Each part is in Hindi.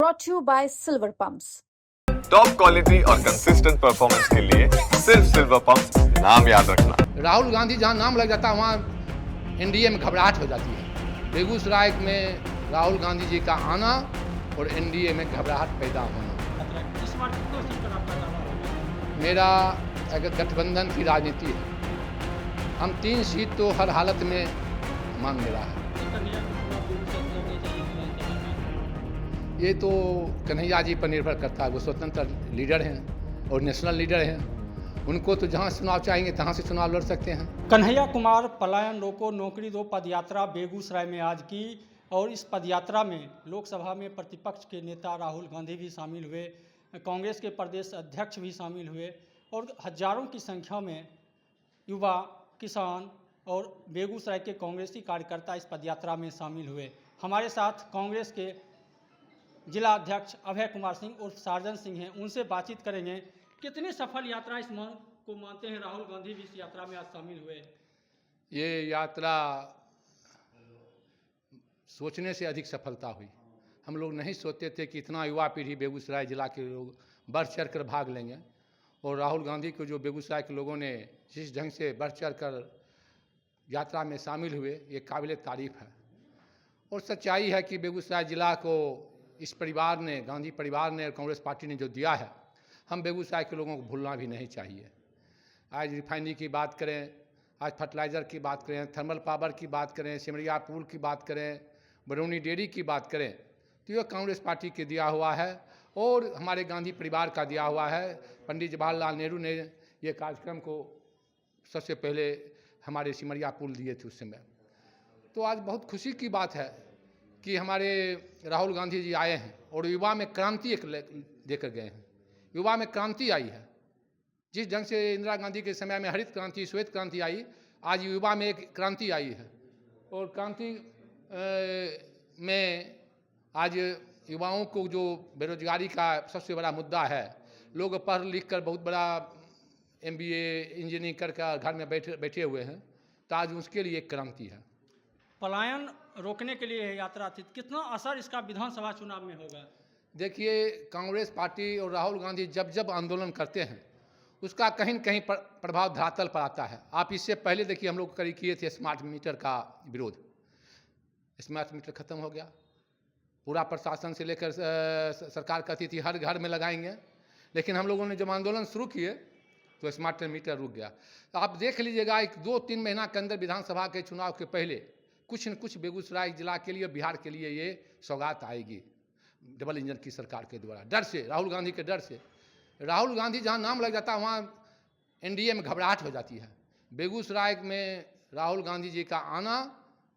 brought to you by Silver Pumps. Top quality और कंसिस्टेंट परफॉर्मेंस के लिए सिर्फ सिल्वर पंप्स नाम याद रखना। राहुल गांधी जहां नाम लग जाता है वहां एनडीए में घबराहट हो जाती है। बेगूसराय में राहुल गांधी जी का आना और एनडीए में घबराहट पैदा होना। इस बार कितने सीट पर आपका दावा होगा? मेरा अगर गठबंधन की राजनीति है, हम 3 सीट तो हर हालत में मांग रहा है। ये तो कन्हैया जी पर निर्भर करता है। वो स्वतंत्र लीडर हैं और नेशनल लीडर हैं। उनको तो जहाँ चुनाव चाहेंगे तहाँ से चुनाव लड़ सकते हैं। कन्हैया कुमार पलायन रोको नौकरी दो पदयात्रा बेगूसराय में आज की, और इस पदयात्रा में लोकसभा में प्रतिपक्ष के नेता राहुल गांधी भी शामिल हुए, कांग्रेस के प्रदेश अध्यक्ष भी शामिल हुए और हजारों की संख्या में युवा, किसान और बेगूसराय के कांग्रेसी कार्यकर्ता इस पदयात्रा में शामिल हुए। हमारे साथ कांग्रेस के जिला अध्यक्ष अभय कुमार सिंह उर्फ सार्जन सिंह हैं, उनसे बातचीत करेंगे। कितनी सफल यात्रा इस मांग को मानते हैं? राहुल गांधी भी इस यात्रा में आज शामिल हुए। ये यात्रा सोचने से अधिक सफलता हुई। हम लोग नहीं सोचते थे कि इतना युवा पीढ़ी बेगूसराय जिला के लोग बढ़ चढ़ कर भाग लेंगे, और राहुल गांधी को जो बेगूसराय के लोगों ने जिस ढंग से बढ़ चढ़ कर यात्रा में शामिल हुए, ये काबिल तारीफ है। और सच्चाई है कि बेगूसराय जिला को इस परिवार ने, गांधी परिवार ने और कांग्रेस पार्टी ने जो दिया है, हम बेगूसराय के लोगों को भूलना भी नहीं चाहिए। आज रिफाइनरी की बात करें, आज फर्टिलाइज़र की बात करें, थर्मल पावर की बात करें, सिमरिया पुल की बात करें, बरौनी डेयरी की बात करें, तो यह कांग्रेस पार्टी के दिया हुआ है और हमारे गांधी परिवार का दिया हुआ है। पंडित जवाहरलाल नेहरू ने ये कार्यक्रम को सबसे पहले हमारे सिमरिया पुल दिए थे उस समय। तो आज बहुत खुशी की बात है कि हमारे राहुल गांधी जी आए हैं और युवा में क्रांति एक देकर गए हैं। युवा में क्रांति आई है। जिस ढंग से इंदिरा गांधी के समय में हरित क्रांति, श्वेत क्रांति आई, आज युवा में एक क्रांति आई है। और क्रांति में आज युवाओं को जो बेरोजगारी का सबसे बड़ा मुद्दा है, लोग पढ़ लिख कर बहुत बड़ा MBA इंजीनियरिंग कर घर में बैठे हुए हैं, तो आज उसके लिए एक क्रांति है। पलायन रोकने के लिए यात्रा थी, कितना असर इसका विधानसभा चुनाव में होगा? देखिए, कांग्रेस पार्टी और राहुल गांधी जब जब आंदोलन करते हैं, उसका कहीं न कहीं प्रभाव धरातल पर आता है। आप इससे पहले देखिए, हम लोग करीब किए थे स्मार्ट मीटर का विरोध। स्मार्ट मीटर खत्म हो गया। पूरा प्रशासन से लेकर सरकार कहती थी हर घर में लगाएंगे, लेकिन हम लोगों ने जब आंदोलन शुरू किए तो स्मार्ट मीटर रुक गया। तो आप देख लीजिएगा, 1-2-3 महीना के अंदर विधानसभा के चुनाव के पहले कुछ न कुछ बेगूसराय जिला के लिए, बिहार के लिए ये सौगात आएगी डबल इंजन की सरकार के द्वारा। डर से, राहुल गांधी के डर से। राहुल गांधी जहां नाम लग जाता है वहां एनडीए में घबराहट हो जाती है। बेगूसराय में राहुल गांधी जी का आना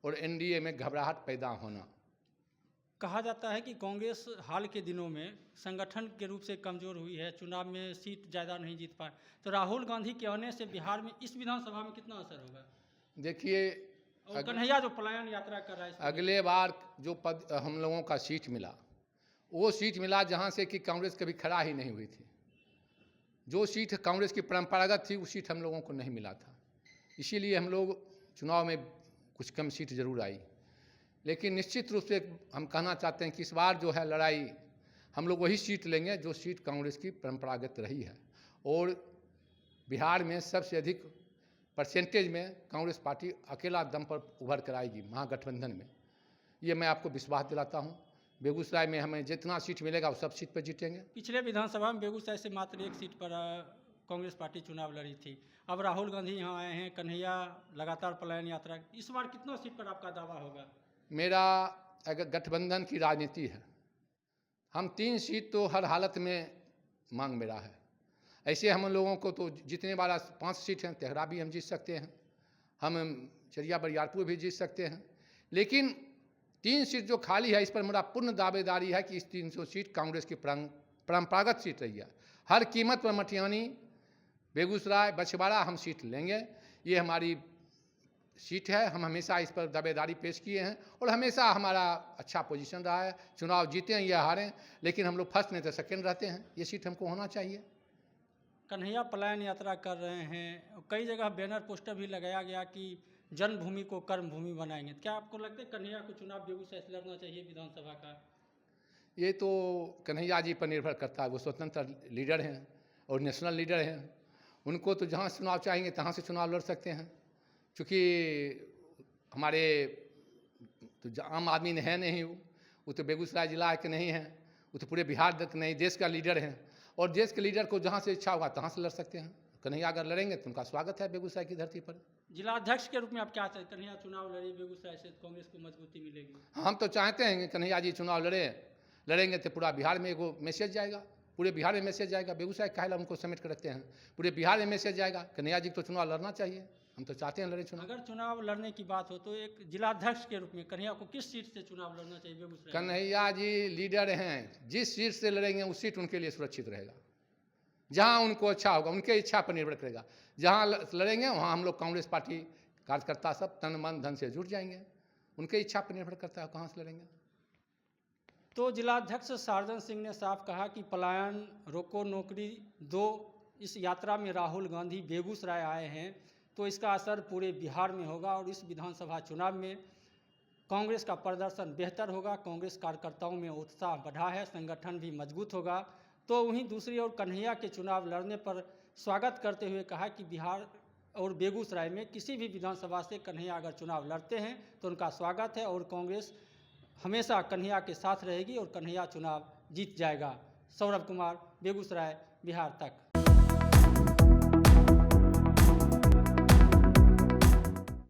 और एनडीए में घबराहट पैदा होना। कहा जाता है कि कांग्रेस हाल के दिनों में संगठन के रूप से कमजोर हुई है, चुनाव में सीट ज़्यादा नहीं जीत पाए, तो राहुल गांधी के आने से बिहार में इस विधानसभा में कितना असर होगा? देखिए, और कन्हैया जो पलायन यात्रा कर रहा है, अगले बार जो पद हम लोगों का सीट मिला, वो सीट मिला जहां से कि कांग्रेस कभी खड़ा ही नहीं हुई थी। जो सीट कांग्रेस की परंपरागत थी, वो सीट हम लोगों को नहीं मिला था। इसीलिए हम लोग चुनाव में कुछ कम सीट जरूर आई, लेकिन निश्चित रूप से हम कहना चाहते हैं कि इस बार जो है लड़ाई, हम लोग वही सीट लेंगे जो सीट कांग्रेस की परंपरागत रही है। और बिहार में सबसे अधिक परसेंटेज में कांग्रेस पार्टी अकेला दम पर उभर कर आएगी महागठबंधन में। ये मैं आपको विश्वास दिलाता हूँ। बेगूसराय में हमें जितना सीट मिलेगा वो सब सीट पर जीतेंगे। पिछले विधानसभा में बेगूसराय से मात्र एक सीट पर कांग्रेस पार्टी चुनाव लड़ी थी। अब राहुल गांधी यहाँ आए हैं, कन्हैया लगातार पलायन यात्रा, इस बार कितना सीट पर आपका दावा होगा? मेरा अगर गठबंधन की राजनीति है, हम 3 सीट तो हर हालत में मांग मेरा है। ऐसे हम लोगों को तो जितने वाला 5 सीट हैं, तेहरा भी हम जीत सकते हैं, हम चरिया बरियारपुर भी जीत सकते हैं, लेकिन 3 सीट जो खाली है, इस पर मेरा पूर्ण दावेदारी है कि इस 300 सीट कांग्रेस की परंपरागत सीट रही है। हर कीमत पर मटियानी, बेगूसराय, बछवाड़ा हम सीट लेंगे। ये हमारी सीट है, हम हमेशा इस पर दावेदारी पेश किए हैं और हमेशा हमारा अच्छा पोजीशन रहा है। चुनाव जीतें या हारें, लेकिन हम लोग फर्स्ट नहीं तो सेकेंड रहते हैं। ये सीट हमको होना चाहिए। कन्हैया पलायन यात्रा कर रहे हैं, कई जगह बैनर पोस्टर भी लगाया गया कि जन्मभूमि को कर्मभूमि बनाएंगे। क्या आपको लगता है कन्हैया को चुनाव बेगूसराय से लड़ना चाहिए विधानसभा का? ये तो कन्हैया जी पर निर्भर करता है। वो स्वतंत्र लीडर हैं और नेशनल लीडर हैं। उनको तो जहाँ चुनाव चाहेंगे तहाँ से चुनाव लड़ सकते हैं। चूँकि हमारे तो आम आदमी है नहीं, वो तो बेगूसराय जिला के नहीं है, वो तो पूरे बिहार तक नहीं, देश का लीडर हैं। और देश के लीडर को जहाँ से इच्छा होगा तहाँ से लड़ सकते हैं। कन्हैया अगर लड़ेंगे तो उनका स्वागत है बेगूसराय की धरती पर। जिलाध्यक्ष के रूप में आप क्या चाहते हैं? कन्हैया चुनाव लड़े बेगूसराय से, कांग्रेस को मजबूती मिलेगी। हम तो चाहते हैं कि कन्हैया जी चुनाव लड़ेंगे तो पूरा बिहार में एगो मैसेज जाएगा, पूरे बिहार में मैसेज जाएगा। बेगूसराय काहे उनको समेट कर रखते हैं, पूरे बिहार में मैसेज जाएगा। कन्हैया जी को चुनाव लड़ना चाहिए, हम तो चाहते हैं लड़े चुनाव। अगर चुनाव लड़ने की बात हो तो एक जिलाध्यक्ष के रूप में कन्हैया को किस सीट से चुनाव लड़ना चाहिए बेगूसराय? कन्हैया जी लीडर हैं, जिस सीट से लड़ेंगे उस सीट उनके लिए सुरक्षित रहेगा। जहाँ उनको अच्छा होगा, उनके इच्छा पर निर्भर करेगा। जहाँ लड़ेंगे वहाँ हम लोग कांग्रेस पार्टी कार्यकर्ता सब तन मन धन से जुट जाएंगे। उनके इच्छा पर निर्भर करता है कहाँ से लड़ेंगे। तो जिलाध्यक्ष शारदन सिंह ने साफ कहा कि पलायन रोको नौकरी दो, इस यात्रा में राहुल गांधी बेगूसराय आए हैं तो इसका असर पूरे बिहार में होगा और इस विधानसभा चुनाव में कांग्रेस का प्रदर्शन बेहतर होगा। कांग्रेस कार्यकर्ताओं में उत्साह बढ़ा है, संगठन भी मजबूत होगा। तो वहीं दूसरी ओर कन्हैया के चुनाव लड़ने पर स्वागत करते हुए कहा कि बिहार और बेगूसराय में किसी भी विधानसभा से कन्हैया अगर चुनाव लड़ते हैं तो उनका स्वागत है और कांग्रेस हमेशा कन्हैया के साथ रहेगी और कन्हैया चुनाव जीत जाएगा। सौरभ कुमार, बेगूसराय, बिहार तक।